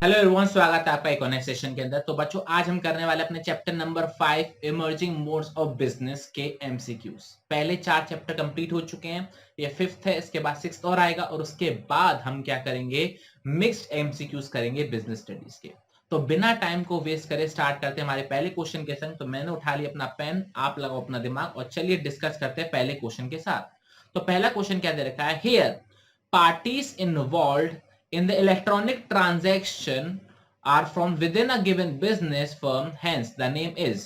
Hello everyone, स्वागत है आपका एक और नए सेशन के अंदर। तो बच्चों, आज हम करने वाले अपने chapter number 5 emerging modes of business के एमसीक्यूज। पहले 4 चैप्टर कंप्लीट हो चुके हैं, ये 5th है, इसके बाद 6th और आएगा और उसके बाद हम क्या करेंगे, मिक्स्ड एमसीक्यूज करेंगे बिजनेस स्टडीज के। तो बिना टाइम को वेस्ट करे स्टार्ट करते हैं हमारे पहले क्वेश्चन के संग। तो मैंने उठा लिया अपना पेन, आप लगाओ अपना दिमाग और चलिए डिस्कस करते हैं पहले क्वेश्चन के साथ। तो पहला क्वेश्चन क्या दे रखा है, here parties involve in the electronic transaction are from within a given business firm, hence the name is।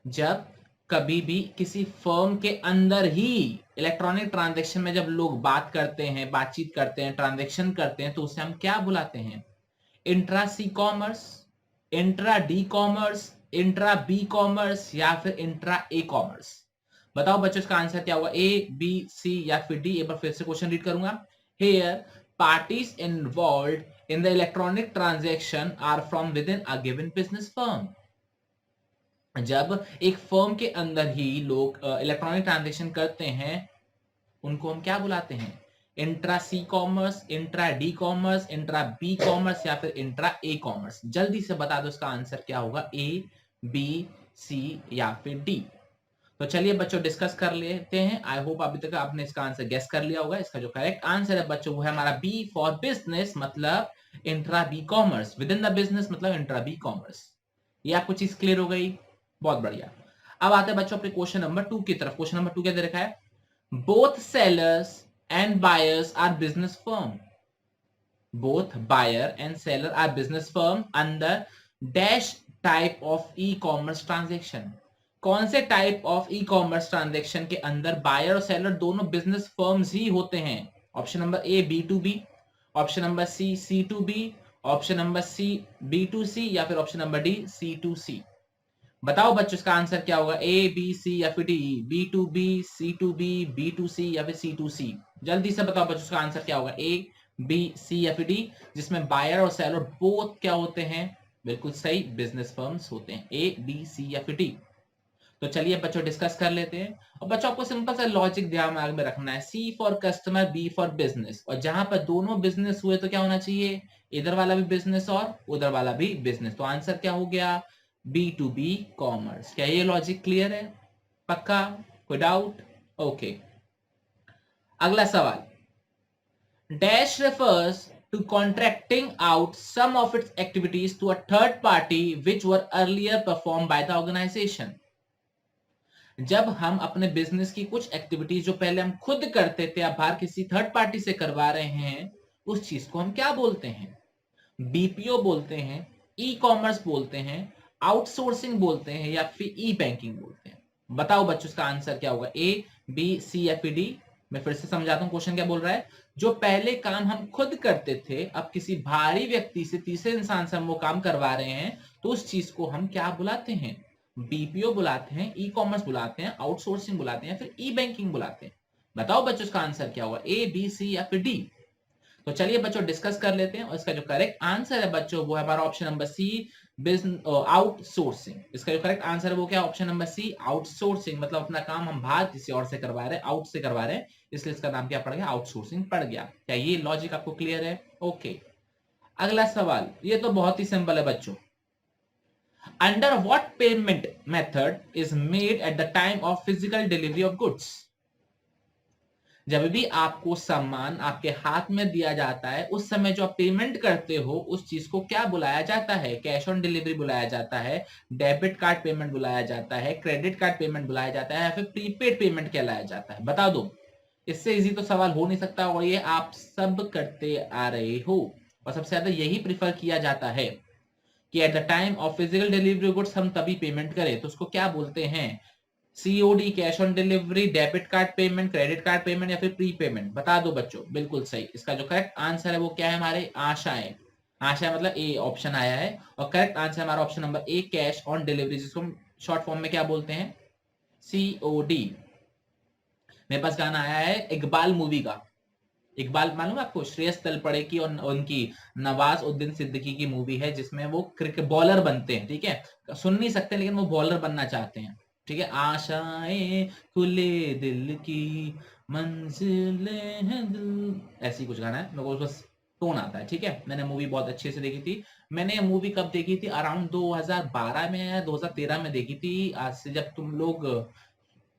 जब कभी भी किसी फर्म के अंदर ही इलेक्ट्रॉनिक ट्रांजैक्शन में जब लोग बात करते हैं, बातचीत करते हैं, ट्रांजैक्शन करते हैं, तो उसे हम क्या बुलाते हैं? Intra C commerce, intra D commerce, intra B commerce या फिर इंट्रा ए कॉमर्स। बताओ बच्चों, इसका आंसर क्या होगा, ए, बी, सी या फिर डी? एक बार फिर से क्वेश्चन रीड करूंगा। Here, parties involved in the electronic transaction are from within a given business firm। जब एक फर्म के अंदर ही लोग इलेक्ट्रॉनिक ट्रांजैक्शन करते हैं, उनको हम क्या बुलाते हैं? Intra C commerce, intra D commerce, intra B commerce या फिर इंट्रा ए कॉमर्स। जल्दी से बता दो इसका आंसर क्या होगा, ए, बी, सी या फिर डी? तो चलिए बच्चों डिस्कस कर लेते हैं। आई होप अभी तक आपने इसका आंसर गेस कर लिया होगा। इसका जो करेक्ट आंसर है बच्चों वो है हमारा बी फॉर बिजनेस, मतलब intra B commerce. Within the business मतलब इंट्रा बी कॉमर्स। ये आपको चीज क्लियर हो गई? बहुत बढ़िया। अब आते हैं बच्चों अपने क्वेश्चन नंबर 2 की तरफ। क्वेश्चन नंबर 2 क्या दे रखा है, both sellers and buyers are business firm. Both buyer and seller are business firm under dash type of E commerce transaction. कौन से type of E commerce transaction के अंदर बायर और सेलर दोनों बिजनेस फर्म्स ही होते हैं? Option number A B to B, option number C C to B, option number C B to C या फिर option number D C to C. बताओ बच्चों इसका आंसर क्या होगा, ए, बी, सी या फिर D? B to B, C to B, B to C या फिर सी टू सी? जल्दी से बताओ बच्चों इसका आंसर क्या होगा, ए, बी, सी या फिर डी, जिसमें बायर और सेलर बोथ क्या होते हैं? बिल्कुल सही, बिजनेस फर्म्स होते हैं। ए, बी, सी या फिर डी? तो चलिए बच्चों डिस्कस कर लेते हैं। और बच्चों आपको सिंपल सा लॉजिक दिमाग में रखना है, C for customer, B for business. और जहां पर दोनों बिजनेस हुए तो क्या होना चाहिए, इधर वाला भी बिजनेस और उधर वाला भी बिजनेस। तो आंसर क्या हो गया, बी टू बी कॉमर्स। क्या ये लॉजिक क्लियर है? पक्का? कोई डाउट? ओके। अगला सवाल, dash refers to contracting out some of its activities to a third party which were earlier performed by the organization। जब हम अपने बिजनेस की कुछ एक्टिविटीज जो पहले हम खुद करते थे अब बाहर किसी थर्ड पार्टी से करवा रहे हैं, उस चीज को हम क्या बोलते हैं? बीपीओ बोलते हैं, ई कॉमर्स बोलते हैं, आउटसोर्सिंग बोलते हैं या फिर ई बैंकिंग बोलते हैं? बताओ बच्चों इसका आंसर क्या होगा, ए, बी, सी या फिर डी? मैं फिर से समझाता हूं क्वेश्चन क्या बोल रहा है। जो पहले काम हम खुद करते थे अब किसी बाहरी व्यक्ति से, तीसरे इंसान से हम वो काम करवा रहे हैं, तो उस चीज को हम क्या बुलाते हैं? बीपीओ बुलाते हैं, ई कॉमर्स बुलाते हैं, आउटसोर्सिंग बुलाते हैं, फिर ई बैंकिंग बुलाते हैं? बताओ बच्चों इसका आंसर क्या होगा, ए, बी, सी या फिर डी? तो चलिए बच्चों डिस्कस कर लेते हैं। और इसका जो करेक्ट आंसर है बच्चों वो है हमारा option number C, business outsourcing. इसका जो करेक्ट आंसर है वो क्या, ऑप्शन नंबर सी, आउटसोर्सिंग। मतलब अपना काम हम बाहर किसी और से करवा रहे हैं, आउट से करवा रहे हैं, इसलिए इसका नाम क्या पड़ गया, आउटसोर्सिंग पड़ गया। क्या ये लॉजिक आपको क्लियर है? ओके। अगला सवाल, ये तो बहुत ही सिंपल है बच्चों। Under what payment method is made at the time of physical delivery of goods? जब भी आपको सामान आपके हाथ में दिया जाता है उस समय जो आप पेमेंट करते हो उस चीज को क्या बुलाया जाता है? कैश ऑन डिलीवरी बुलाया जाता है, डेबिट कार्ड पेमेंट बुलाया जाता है, क्रेडिट कार्ड पेमेंट बुलाया जाता है या फिर प्रीपेड पेमेंट कहलाया जाता है? बता दो। इससे इजी तो सवाल हो नहीं सकता और ये आप सब करते आ रहे हो और सबसे ज्यादा यही प्रिफर किया जाता है कि at the time of physical delivery goods हम तभी पेमेंट करें। तो उसको क्या बोलते हैं? COD, cash on delivery, debit card payment, credit card payment या फिर प्री पेमेंट? बता दो बच्चों। बिल्कुल सही। इसका जो करेक्ट आंसर है वो क्या है, हमारे आशाएं। आशा मतलब ए ऑप्शन आया है और करेक्ट आंसर हमारा option number A, cash on delivery, जिसको हम शॉर्ट फॉर्म में क्या बोलते हैं, सीओडी। मेरे पास गाना आया है इकबाल मूवी का। इकबाल मालूम है आपको, श्रेयस तलपड़े की और उनकी नवाज उद्दीन सिद्दीकी की मूवी है जिसमें वो क्रिकेट बॉलर बनते हैं। ठीक है, सुन नहीं सकते लेकिन वो बॉलर बनना चाहते हैं। ठीक है, आशाएं खुले दिल की मंजिलें हैं दिल, ऐसी कुछ गाना है, मेरे को बस टोन आता है, ठीक है। मैंने मूवी बहुत अच्छे से देखी थी। मैंने मूवी कब देखी थी, अराउंड 2012 में या 2013 में देखी थी, आज से जब तुम लोग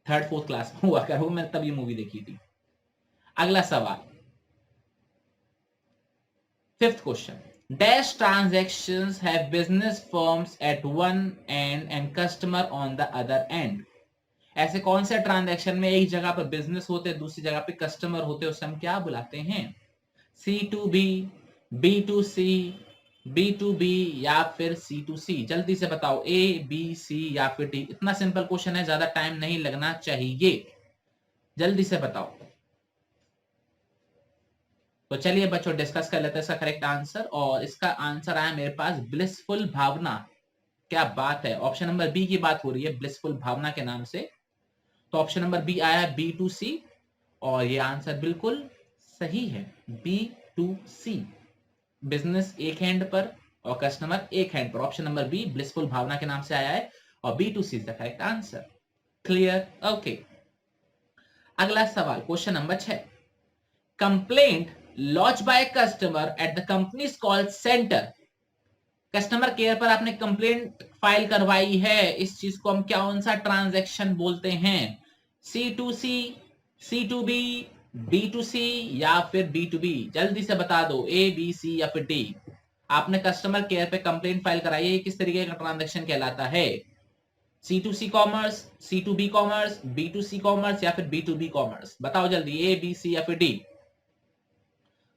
थर्ड फोर्थ क्लास में हुआ करो, मैं तब ये मूवी देखी थी। अगला सवाल, fifth question, dash transactions have business firms at one end and customer on the other end. ऐसे कौन से ट्रांजैक्शन में एक जगह पर बिजनेस होते हैं, दूसरी जगह पे कस्टमर होते हैं, उसे हम क्या बुलाते हैं? C2B, B2C, B2B या फिर C2C? जल्दी से बताओ, A, B, C या फिर D। इतना सिंपल क्वेश्चन है, ज्यादा टाइम नहीं लगना चाहिए, जल्दी से बताओ। तो चलिए बच्चों डिस्कस कर लेते हैं इसका करेक्ट आंसर, और इसका आंसर आया मेरे पास ब्लिसफुल भावना। क्या बात है, ऑप्शन नंबर बी की बात हो रही है ब्लिसफुल भावना के नाम से। तो ऑप्शन नंबर बी आया है B2C, और ये आंसर बिल्कुल सही है, B2C। बिजनेस एक हैंड पर और कस्टमर एक हैंड पर। ऑप्शन नंबर बी ब्लिसफुल भावना के नाम से आया है, और B2C is the correct answer. Clear, okay. अगला सवाल, question number 6, complaint launch by customer at the companies call centre. Customer care पर आपने कंप्लेंट फाइल करवाई है, इस चीज को हम कौन सा ट्रांजैक्शन बोलते हैं? C2C, C2B, B2C या फिर B2B? जल्दी से बता दो, A, B, C या फिर D। आपने कस्टमर केयर पे कंप्लेंट फाइल कराई है, किस तरीके का ट्रांजैक्शन कहलाता है? C2C commerce, C2B commerce, B2C commerce या फिर B2B कॉमर्स? बताओ जल्दी, A, B, C या फिर D।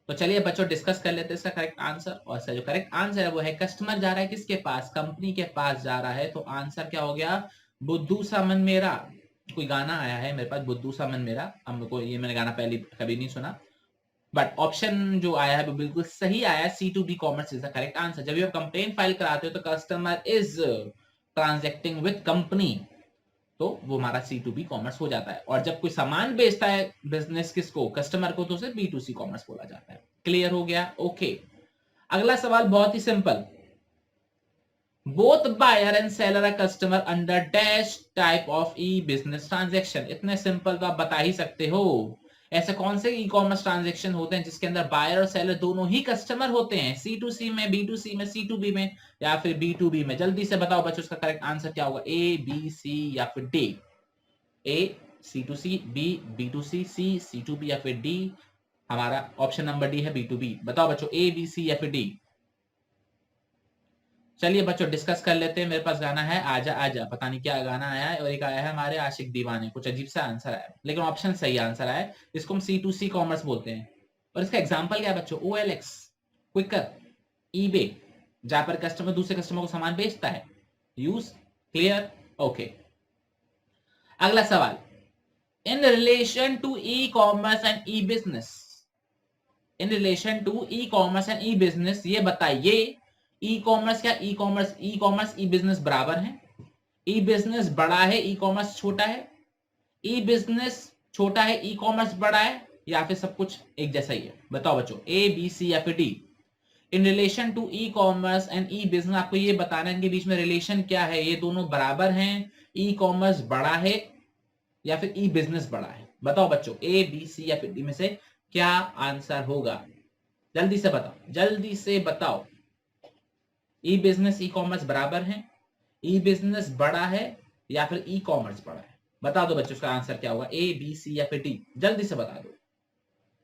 तो चलिए बच्चों डिस्कस कर लेते हैं इसका करेक्ट आंसर, और इसका जो करेक्ट आंसर है वो है, कस्टमर जा रहा है किसके पास? कंपनी के पास जा रहा है। तो आंसर क्या हो गया? बुद्धू सा मन मेरा। कोई गाना आया है मेरे पास, बुद्धू सा मन मेरा, हमको ये मैंने गाना पहले कभी नहीं सुना, बट ऑप्शन जो आया है वो बिल्कुल सही आया, C2B commerce is the correct answer. जब भी आप कंप्लेंट फाइल कराते हो तो customer is transacting with company, तो वो हमारा C2B कॉमर्स हो जाता है। और जब कोई सामान बेचता है बिजनेस किसको? कस्टमर को, तो उसे B2C कॉमर्स बोला जाता है। क्लियर हो गया, ओके। अगला सवाल बहुत ही simple, both buyer and seller are customer under dash type of E business transaction. इतने सिंपल तो आप बता ही सकते हो। ऐसे कौन से ई कॉमर्स ट्रांजेक्शन होते हैं जिसके अंदर बायर और सेलर दोनों ही कस्टमर होते हैं? C2C में, B2C में, C2B में या फिर B2B में? जल्दी से बताओ बच्चों, उसका करेक्ट आंसर क्या होगा? A, B, C या फिर D? A, C2C, B, B2C, C, C2B या फिर D? हमारा ऑप्शन नंबर डी है B2B। बताओ बच्चों, A, B, C या फिर D? चलिए बच्चों डिस्कस कर लेते हैं। मेरे पास गाना है आजा आजा, पता नहीं क्या गाना आया है, और एक आया है हमारे आशिक दीवाने, कुछ अजीब सा आंसर आया, लेकिन ऑप्शन सही आंसर आया। इसको हम C2C कॉमर्स बोलते हैं। और इसका एग्जांपल क्या है बच्चों? OLX, क्विकर, ईबे, जहां पर कस्टमर दूसरे कस्टमर को सामान बेचता है। Use clear, okay. अगला सवाल, in relation to E commerce and E business, in relation to E commerce and E business, ये बताइए ई कॉमर्स क्या ई कॉमर्स ई बिजनेस बराबर है? ई बिजनेस बड़ा है, ई कॉमर्स छोटा है? ई बिजनेस छोटा है, ई कॉमर्स बड़ा है, या फिर सब कुछ एक जैसा ही है? बताओ बच्चों, A, B, C या फिर D? In relation to E commerce and E business, आपको ये बताना है इनके बीच में रिलेशन क्या है, ये दोनों बराबर हैं, ई कॉमर्स बड़ा है या फिर ई बिजनेस बड़ा है? बताओ बच्चों, A, B, C या फिर D में से क्या आंसर होगा? जल्दी से बताओ, जल्दी से बताओ। ई बिजनेस ई कॉमर्स बराबर है, ई बिजनेस बड़ा है या फिर ई कॉमर्स बड़ा है? बता दो बच्चों, इसका आंसर क्या होगा? A, B, C या फिर D? जल्दी से बता दो।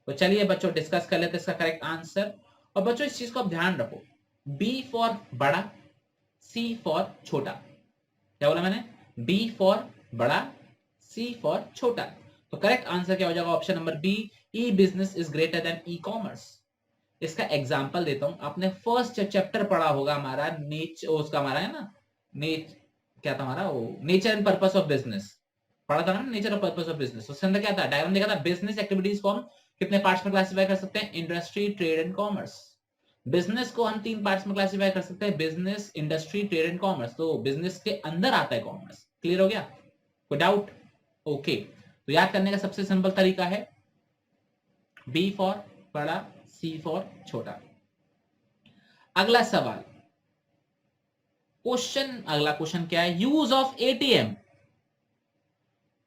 तो चलिए बच्चों डिस्कस कर लेते हैं इसका करेक्ट आंसर। और बच्चों इस चीज को आप ध्यान रखो, B फॉर बड़ा, C फॉर छोटा। क्या बोला मैंने? B फॉर बड़ा, C फॉर छोटा। तो करेक्ट आंसर क्या हो जाएगा? Option number B, E business is greater than E commerce. इसका एग्जांपल देता हूं, आपने फर्स्ट चैप्टर पढ़ा होगा हमारा उसका हमारा है ना, क्या था हमारा वो, nature and purpose of business पढ़ा था ना, नेचर और पर्पस ऑफ बिजनेस। उसके अंदर क्या था? डायग्राम देखा था, बिजनेस एक्टिविटीज को हम कितने पार्ट्स में क्लासिफाई कर सकते हैं? Industry, trade and commerce. Business को हम 3 पार्ट्स में क्लासिफाई कर सकते हैं, business, industry, trade and commerce. तो बिजनेस के अंदर आता है कॉमर्स। क्लियर हो गया? कोई डाउट? ओके। तो याद करने का सबसे सिंपल तरीका है बी फॉर बड़ा, सी फॉर छोटा। अगला सवाल, अगला क्वेश्चन क्या है? Use of ATM,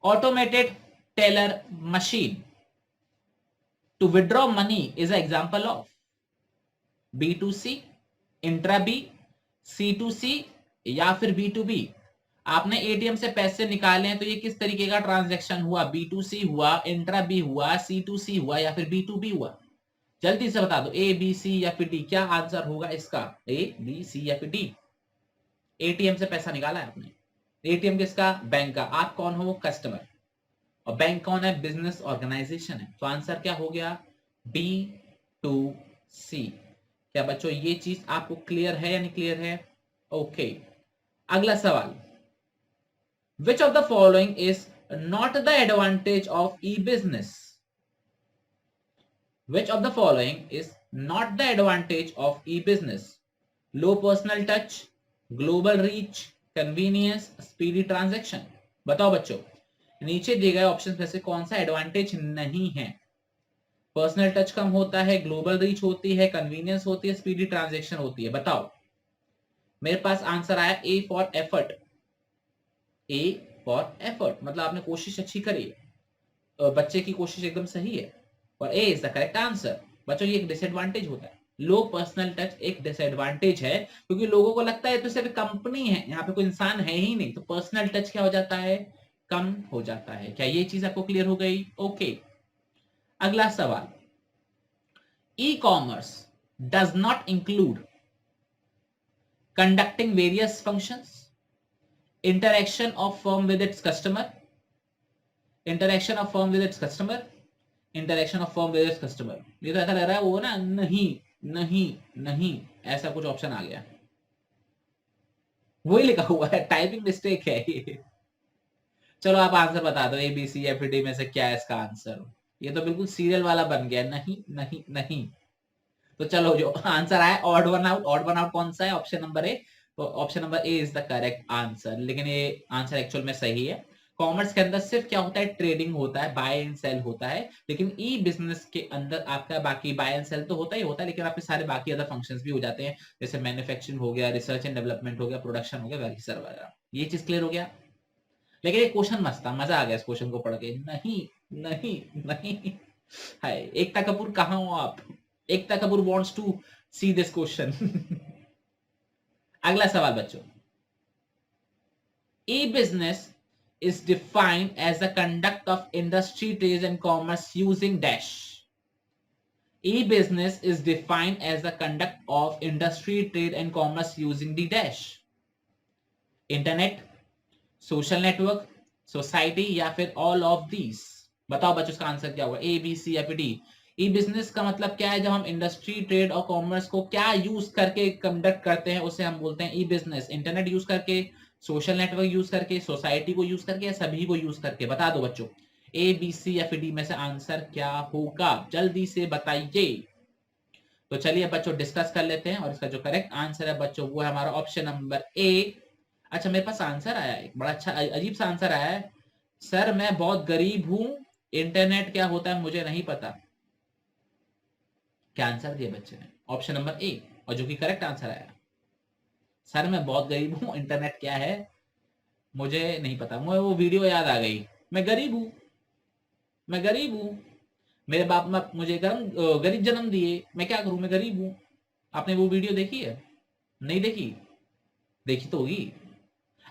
automated teller machine, to withdraw money is example of. B2C, intra B, C2C या फिर B2B? आपने एटीएम से पैसे निकाले हैं तो ये किस तरीके का ट्रांजैक्शन हुआ? B2C हुआ, इंट्रा बी हुआ, C2C हुआ या फिर B2B हुआ? जल्दी से बता दो, A, B, C या फिर D, क्या आंसर होगा इसका? A, B, C या फिर D? एटीएम से पैसा निकाला है आपने। एटीएम किसका? बैंक का। आप कौन हो? कस्टमर। और बैंक कौन है? बिजनेस ऑर्गेनाइजेशन है। तो आंसर क्या हो गया? B2C। क्या बच्चों ये चीज आपको क्लियर है या नहीं क्लियर है? ओके। अगला सवाल, which of the following is not the advantage of E business? Which of the following is not the advantage of E business? Low personal touch, global reach, convenience, speedy transaction. बताओ बच्चों, नीचे दिए गए option में से कौन सा advantage नहीं है? पर्सनल टच कम होता है, ग्लोबल रीच होती है, कन्वीनियंस होती है, स्पीडी ट्रांजैक्शन होती है। बताओ। मेरे पास आंसर आया A for effort. A for effort मतलब आपने कोशिश अच्छी करी है, बच्चे की कोशिश एकदम सही है, और ए इज द करेक्ट आंसर। बच्चों ये एक डिसएडवांटेज होता है, लो पर्सनल टच एक डिसएडवांटेज है, क्योंकि लोगों को लगता है तो सिर्फ कंपनी है, यहाँ पे कोई इंसान है ही नहीं, तो पर्सनल टच क्या हो जाता है? कम हो जाता है। क्या ये चीज आपको क्लियर हो गई? ओके। अगला सवाल, e commerce does not include conducting various functions, interaction of firm with its customer, interaction of firm with its customer, interaction of firm with its customer। ये तो ऐसा लग रहा है वो ना, नहीं नहीं नहीं, ऐसा कुछ ऑप्शन आ गया, वही लिखा हुआ है, टाइपिंग मिस्टेक है ये। चलो आप आंसर बता दो, A B C F D में से क्या है इसका आंसर? ये तो बिल्कुल सीरियल वाला बन गया, नहीं नहीं नहीं। तो चलो जो आंसर आया odd one out. Odd one out कौन सा है? Option number A. तो option number A is the correct answer, लेकिन ये आंसर एक्चुअल में सही है। कॉमर्स के अंदर सिर्फ क्या होता है? ट्रेडिंग होता है, बाय एंड सेल होता है, लेकिन ई बिजनेस के अंदर आपका बाकी बाय एंड सेल तो होता ही होता है, लेकिन आपके सारे बाकी अदर फंक्शंस भी हो जाते हैं, जैसे मैन्युफैक्चरिंग हो गया, रिसर्च एंड डेवलपमेंट हो गया, प्रोडक्शन हो गया, वगैरह। ये चीज क्लियर हो गया। लेकिन एक क्वेश्चन मस्त था, मजा आ गया इस क्वेश्चन को पढ़ के। नहीं नहीं नहीं, हाय एकता कपूर कहाँ हो आप? Ekta Kapoor wants to see this question। अगला सवाल बच्चों, e-business is defined as the conduct of industry, trade and commerce using dash। e-business is defined as the conduct of industry, trade and commerce using the dash। Internet, social network, society या फिर all of these? बताओ बच्चों इसका answer क्या होगा? ए, B, C या फिर D? ई business का मतलब क्या है? जब हम इंडस्ट्री, ट्रेड और कॉमर्स को क्या यूज करके कंडक्ट करते हैं उसे हम बोलते हैं ई बिजनेस। इंटरनेट यूज करके, सोशल नेटवर्क यूज करके, सोसाइटी को यूज करके, या सभी को यूज करके? बता दो बच्चों, ए, बी, सी या फिर डी में से आंसर क्या होगा? जल्दी से बताइए। तो चलिए बच्चों डिस्कस कर लेते हैं, और इसका जो करेक्ट आंसर है बच्चों वो है हमारा ऑप्शन नंबर ए। अच्छा मेरे पास आंसर आया है, एक बड़ा अच्छा अजीब सा आंसर आया है, सर मैं बहुत गरीब हूं, इंटरनेट क्या होता है मुझे नहीं पता। क्या आंसर दिया बच्चे ने? ऑप्शन नंबर ए, और जो कि करेक्ट आंसर आया, सर मैं बहुत गरीब हूं, इंटरनेट क्या है मुझे नहीं पता। मुझे वो वीडियो याद आ गई, मैं गरीब हूं, मैं गरीब हूं, मेरे बाप मुझे गरीब जन्म दिए, मैं क्या करूं, मैं गरीब हूं। आपने वो वीडियो देखी है? नहीं देखी? देखी तो होगी।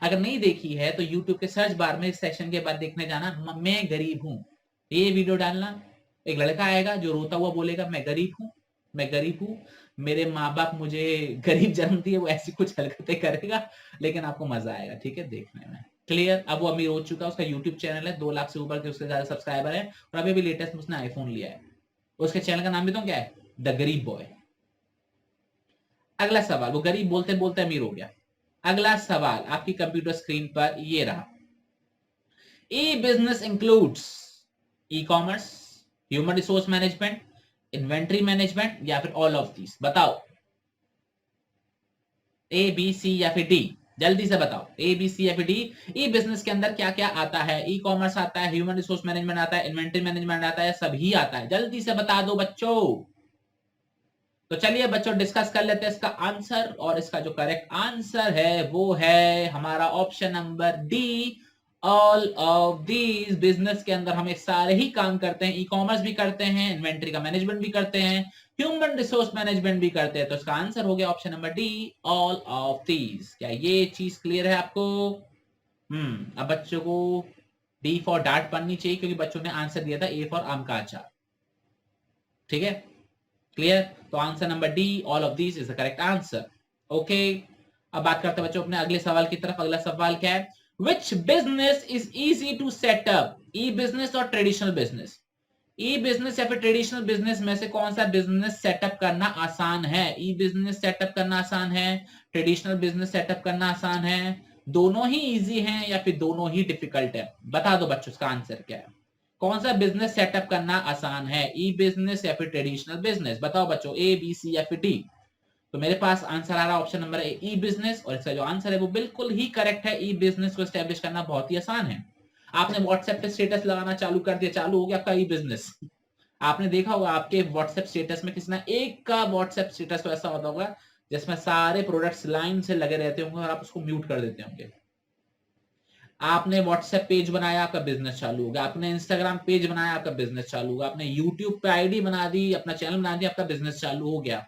अगर नहीं देखी है तो YouTube के सर्च बार में इस सेशन के बाद देखने जाना, मैं गरीब हूं, ये वीडियो डालना, एक लड़का आएगा जो रोता हुआ बोलेगा मैं गरीब हूं, मैं गरीब हूं, मेरे माँ बाप मुझे गरीब जन्म दिए, वो ऐसी कुछ हरकतें करेगा, लेकिन आपको मजा आएगा, ठीक है देखने में। क्लियर? अब वो अमीर हो चुका है, उसका यूट्यूब चैनल है, 2 लाख से ऊपर के उसके ज्यादा सब्सक्राइबर है, और अभी भी लेटेस्ट उसने आईफोन लिया है। उसके चैनल का नाम भी तो क्या है? द गरीब बॉय। अगला सवाल, वो गरीब बोलते बोलते अमीर हो गया। अगला सवाल आपकी कंप्यूटर स्क्रीन पर ये रहा, E business includes E commerce, human resource management, inventory management या फिर ऑल ऑफ दीज? बताओ, ए, बी, सी या फिर डी? जल्दी से बताओ, ए, बी, सी या फिर डी? ई बिजनेस के अंदर क्या क्या आता है? ई कॉमर्स आता है, ह्यूमन रिसोर्स मैनेजमेंट आता है, इन्वेंट्री मैनेजमेंट आता है, सभी आता है। जल्दी से बता दो बच्चों। तो चलिए बच्चों डिस्कस कर लेते हैं इसका आंसर, और इसका जो करेक्ट आंसर है वो है हमारा option number D, all of these, business के अंदर हमें सारे ही काम करते हैं, ई कॉमर्स भी करते हैं, इन्वेंट्री का मैनेजमेंट भी करते हैं, ह्यूमन रिसोर्स मैनेजमेंट भी करते हैं। तो इसका आंसर हो गया option number D, all of these. क्या ये चीज क्लियर है आपको? अब बच्चों को डी फॉर डार्ट पढ़नी चाहिए, क्योंकि बच्चों ने आंसर दिया था ए फॉर आम का अचार। ठीक है, क्लियर? तो answer number D, all of these is the correct answer. Okay, अब बात करते हैं बच्चों अपने अगले सवाल की तरफ। अगला सवाल क्या है? Which business is easy to set up, E business और ट्रेडिशनल बिजनेस? ई बिजनेस या फिर ट्रेडिशनल बिजनेस में से कौन सा बिजनेस सेटअप करना आसान है? ई बिजनेस सेटअप करना आसान है, ट्रेडिशनल बिजनेस सेटअप करना आसान है, दोनों ही इजी हैं या फिर दोनों ही डिफिकल्ट है? बता दो बच्चों, इसका आंसर क्या है? कौन सा बिजनेस सेटअप करना आसान है, ई बिजनेस या फिर ट्रेडिशनल बिजनेस? बताओ बच्चों, ए बी सी या फिर डी। तो मेरे पास आंसर आ रहा है ऑप्शन नंबर ए, ई बिजनेस, और इसका जो आंसर है वो बिल्कुल ही करेक्ट है। ई बिजनेस को एस्टेब्लिश करना बहुत ही आसान है। आपने व्हाट्सएप पे स्टेटस लगाना चालू कर दिया, चालू हो गया आपका ई बिजनेस। आपने देखा होगा आपके व्हाट्सएप स्टेटस में किसी ना एक का व्हाट्सएप स्टेटस तो ऐसा होता होगा जिसमें सारे प्रोडक्ट्स लाइन से लगे रहते होंगे और आप उसको म्यूट कर देते होंगे। आपने व्हाट्सएप पेज बनाया, आपका बिजनेस चालू हो गया। आपने इंस्टाग्राम पेज बनाया, आपका बिजनेस चालू होगा। आपने यूट्यूब पे आईडी बना दी, अपना चैनल बना दिया, आपका बिजनेस चालू हो गया।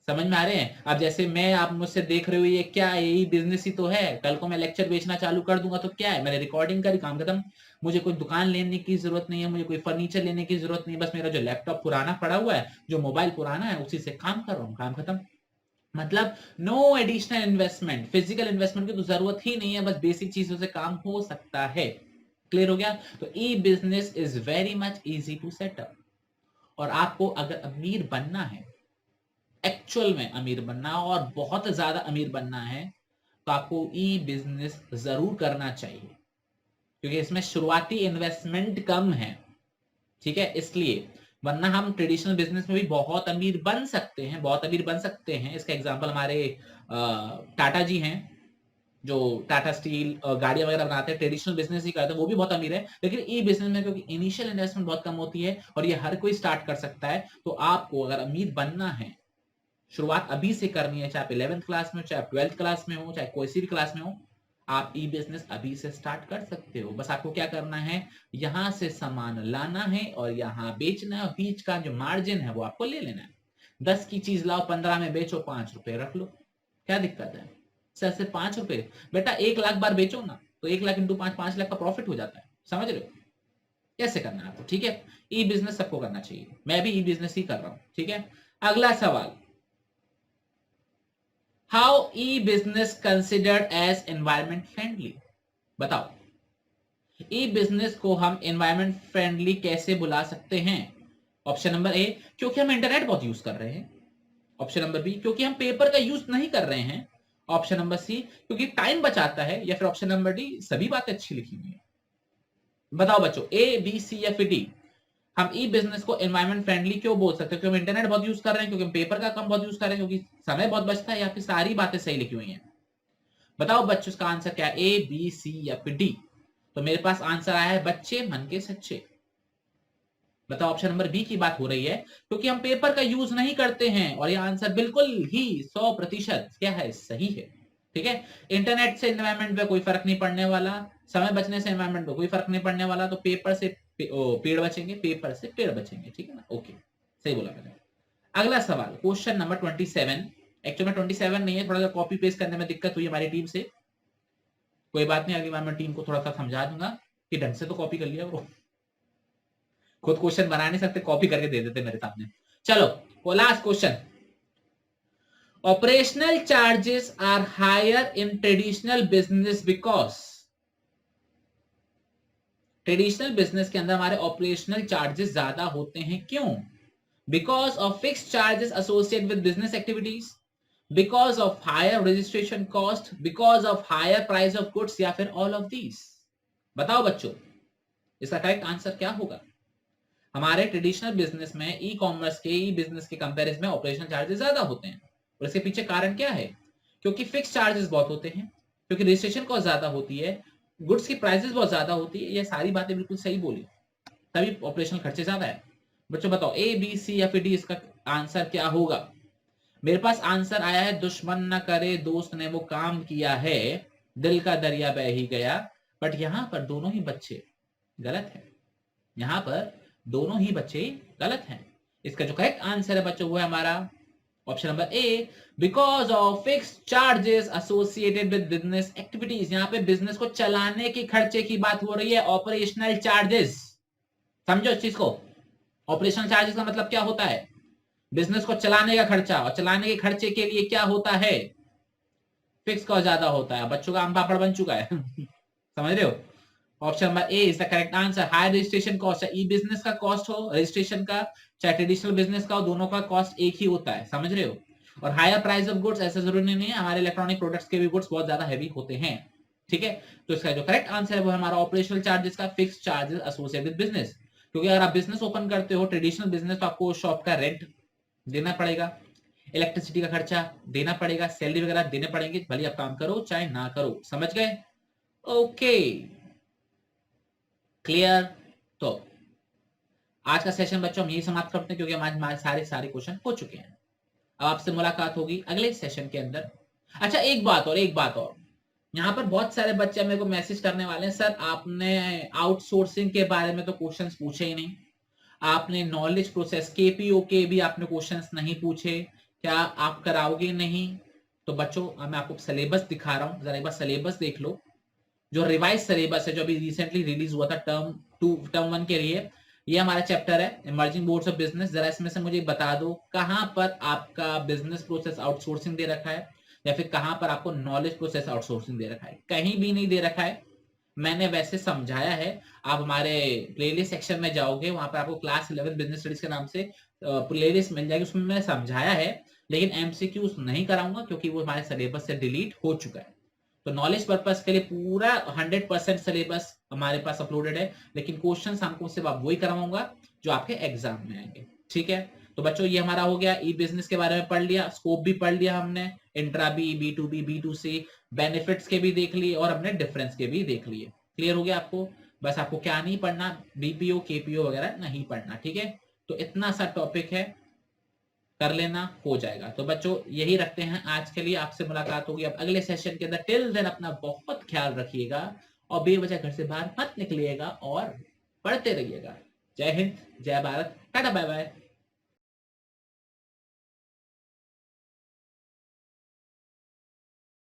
समझ में आ रहे हैं? अब जैसे मैं, आप मुझसे देख रहे हो, ये क्या है? यही बिजनेस ही तो है। कल को मैं लेक्चर बेचना चालू कर दूंगा तो क्या है? मैंने रिकॉर्डिंग करी, काम खत्म। मुझे कोई दुकान लेने की जरूरत नहीं है, मुझे कोई फर्नीचर लेने की जरूरत नहीं है। बस मेरा जो लैपटॉप पुराना पड़ा हुआ है, जो मोबाइल पुराना है, उसी से काम कर रहा हूँ, काम खत्म। मतलब no additional investment, physical investment की तो जरूरत ही नहीं है, बस बेसिक चीजों से काम हो सकता है। क्लियर हो गया? तो E business is very much easy to set up. और आपको अगर अमीर बनना है, एक्चुअल में अमीर बनना और बहुत ज्यादा अमीर बनना है, तो आपको ई बिजनेस जरूर करना चाहिए, क्योंकि इसमें शुरुआती इन्वेस्टमेंट कम है। ठीक है, इसलिए। वरना हम ट्रेडिशनल बिजनेस में भी बहुत अमीर बन सकते हैं, बहुत अमीर बन सकते हैं। इसका एग्जांपल हमारे टाटा जी हैं, जो टाटा स्टील गाड़ियां वगैरह बनाते हैं, ट्रेडिशनल बिजनेस ही करते हैं, वो भी बहुत अमीर है। लेकिन ई बिजनेस में क्योंकि इनिशियल इन्वेस्टमेंट बहुत कम होती है और ये हर कोई स्टार्ट कर सकता है, तो आपको अगर अमीर बनना है, शुरुआत अभी से करनी है, चाहे आप 11th क्लास में हो, चाहे आप 12th क्लास में हो, चाहे कोई सी भी क्लास में हो, आप ई बिजनेस अभी से स्टार्ट कर सकते हो। बस आपको क्या करना है, यहां से सामान लाना है और यहाँ बेचना है, बीच का जो मार्जिन है वो आपको ले लेना है। 10 की चीज लाओ, 15 में बेचो, 5 रुपए रख लो, क्या दिक्कत है? सर से 5 रुपए बेटा 1 लाख बार बेचो ना, तो 1 लाख इंटू 5, 5 लाख का प्रॉफिट हो जाता है। समझ रहे हो कैसे करना है आपको? ठीक है, ई बिजनेस सबको करना चाहिए, मैं भी ई बिजनेस ही कर रहा हूं। ठीक है, अगला सवाल, how E business considered as environment friendly? बताओ, ई बिजनेस को हम एनवायरमेंट फ्रेंडली कैसे बुला सकते हैं? ऑप्शन नंबर ए, क्योंकि हम इंटरनेट बहुत यूज कर रहे हैं। ऑप्शन नंबर बी, क्योंकि हम पेपर का यूज नहीं कर रहे हैं। ऑप्शन नंबर सी, क्योंकि टाइम बचाता है। या फिर ऑप्शन नंबर डी, सभी बातें अच्छी लिखी हुई है। बताओ बच्चों, ए बी सी या फिर डी, हम ई बिजनेस को एनवायरमेंट फ्रेंडली क्यों बोल सकते हैं? क्योंकि हम इंटरनेट बहुत यूज कर रहे हैं, क्योंकि हम पेपर का कम बहुत यूज कर रहे हैं, क्योंकि समय बहुत बचता है, या फिर सारी बातें सही लिखी हुई हैं? बताओ बच्चों, इसका आंसर क्या है? ए बी सी या फिर डी? तो मेरे पास आंसर आया है बच्चे मन के सच्चे। बताओ, ऑप्शन नंबर बी की बात हो रही है, क्योंकि हम पेपर का यूज नहीं करते हैं, और यह आंसर बिल्कुल ही 100% क्या है? सही है। ठीक है, इंटरनेट से एनवायरमेंट पे कोई फर्क नहीं पड़ने वाला, समय बचने से एनवायरमेंट पे कोई फर्क नहीं पड़ने वाला, तो पेपर से पेड़ बचेंगे, पेपर से पेड़ बचेंगे। ठीक है ना? ओके, सही बोला मैंने। अगला सवाल, क्वेश्चन नंबर 27। एक्चुअली में 27 नहीं है, थोड़ा सा कॉपी पेस्ट करने में दिक्कत हुई हमारी टीम से। कोई बात नहीं, अगली बार मैं टीम को थोड़ा सा समझा दूंगा कि ढंग से तो कॉपी कर लिया, वो खुद क्वेश्चन बना नहीं सकते, कॉपी करके दे देते मेरे सामने। चलो, last question, operational charges are higher in traditional business because, traditional business के अंदर हमारे ऑपरेशनल चार्जेस ज्यादा होते हैं, क्यों? Because of fixed charges associated with business activities, because of higher registration cost, because of higher price of goods, या फिर all of these? बताओ बच्चों, इसका करेक्ट आंसर क्या होगा? हमारे ट्रेडिशनल बिजनेस में ई कॉमर्स के, ई बिजनेस के कंपैरिजन में ऑपरेशनल चार्जेस ज्यादा होते हैं, और इसके पीछे कारण क्या है? क्योंकि फिक्स चार्जेस बहुत होते हैं, क्योंकि रजिस्ट्रेशन कॉस्ट ज्यादा होती है, गुड्स की प्राइसेस बहुत ज्यादा होती है। ये सारी बातें बिल्कुल सही बोली, तभी ऑपरेशनल खर्चे ज्यादा है। बच्चों बताओ, ए बी सी या फिर डी, इसका आंसर क्या होगा? मेरे पास आंसर आया है, दुश्मन न करे दोस्त ने वो काम किया है, दिल का दरिया बह ही गया, बट यहां पर दोनों ही बच्चे गलत है, यहां पर दोनों ही बच्चे गलत हैं। इसका जो करेक्ट आंसर है बच्चों वो है हमारा option number A, because of fixed charges associated with business activities. यहां पे बिजनेस को चलाने के खर्चे की बात हो रही है, ऑपरेशनल चार्जेस। समझो इस चीज को, ऑपरेशनल चार्जेस का मतलब क्या होता है, बिजनेस को चलाने का खर्चा, और चलाने के खर्चे के लिए क्या होता है, फिक्स कॉस्ट ज्यादा होता है। बच्चों का आम पापड़ बन चुका है समझ रहे हो। Option number A is the correct answer. High registration cost, चाहे ई बिजनेस का कॉस्ट हो रजिस्ट्रेशन का, चाहे ट्रेडिशनल बिजनेस का हो, दोनों का कॉस्ट एक ही होता है, समझ रहे हो। और हायर प्राइस ऑफ गुड्स, ऐसा जरूरी नहीं है, हमारे इलेक्ट्रॉनिक प्रोडक्ट्स के भी गुड्स बहुत ज्यादा हैवी होते हैं, ठीक है। तो इसका जो करेक्ट आंसर है वो हमारा ऑपरेशनल चार्जेस का, fix charges associated with business. क्योंकि अगर आप बिजनेस ओपन करते हो ट्रेडिशनल बिजनेस, तो आपको शॉप का रेंट देना पड़ेगा, इलेक्ट्रिसिटी का खर्चा देना पड़ेगा, सैलरी वगैरह देने पड़ेंगे, भले आप काम करो चाहे ना करो, समझ गए। Okay clear. तो आज का सेशन बच्चों हम यही समाप्त करते हैं, क्योंकि हमारे सारे क्वेश्चन हो चुके हैं। अब आपसे मुलाकात होगी अगले सेशन के अंदर। अच्छा एक बात और, यहाँ पर बहुत सारे बच्चे मेरे को मैसेज करने वाले हैं, सर आपने आउटसोर्सिंग के बारे में तो क्वेश्चंस पूछे ही नहीं, आपने नॉलेज प्रोसेस केपीओ के भी आपने क्वेश्चंस नहीं पूछे, क्या आप कराओगे नहीं। तो बच्चों मैं आपको सिलेबस दिखा रहा हूं, जरा एक बार सिलेबस देख लो, जो रिवाइज सिलेबस है, जो अभी रिसेंटली रिलीज हुआ था टर्म 1 के लिए। ये हमारा चैप्टर है इमर्जिंग बोर्ड्स ऑफ बिजनेस। जरा इसमें से मुझे बता दो कहां पर आपका बिजनेस प्रोसेस आउटसोर्सिंग दे रखा है, या फिर कहां पर आपको नॉलेज प्रोसेस आउटसोर्सिंग दे रखा है। कहीं भी नहीं दे रखा है, मैंने वैसे समझाया है। आप हमारे प्लेलिस्ट सेक्शन में जाओगे, वहां पर आपको क्लास 11 बिजनेस स्टडीज के नाम से प्लेलिस्ट मिल जाएगी, उसमें मैंने समझाया है। लेकिन एमसीक्यूज नहीं कराऊंगा, क्योंकि वो हमारे सिलेबस से डिलीट हो चुका है। तो नॉलेज पर्पस के लिए पूरा 100% सिलेबस हमारे पास अपलोडेड है, लेकिन क्वेश्चन हमको सिर्फ आप वही करवाऊंगा जो आपके एग्जाम में आएंगे, ठीक है। तो बच्चों ये हमारा हो गया, ई बिजनेस के बारे में पढ़ लिया, स्कोप भी पढ़ लिया हमने, intra B, B2B, B2C, benefits के भी देख लिए, और हमने डिफरेंस के भी देख लिए। क्लियर हो गया आपको। बस आपको क्या नहीं पढ़ना, बीपीओ केपीओ वगैरह नहीं पढ़ना, ठीक है। तो इतना सा टॉपिक है, कर लेना, हो जाएगा। तो बच्चों यही रखते हैं आज के लिए, आपसे मुलाकात होगी अब अगले सेशन के अंदर। टिल देन अपना बहुत ख्याल रखिएगा, और बेवजह घर से बाहर मत निकलिएगा, और पढ़ते रहिएगा। जय हिंद, जय भारत, टाटा बाय बाय।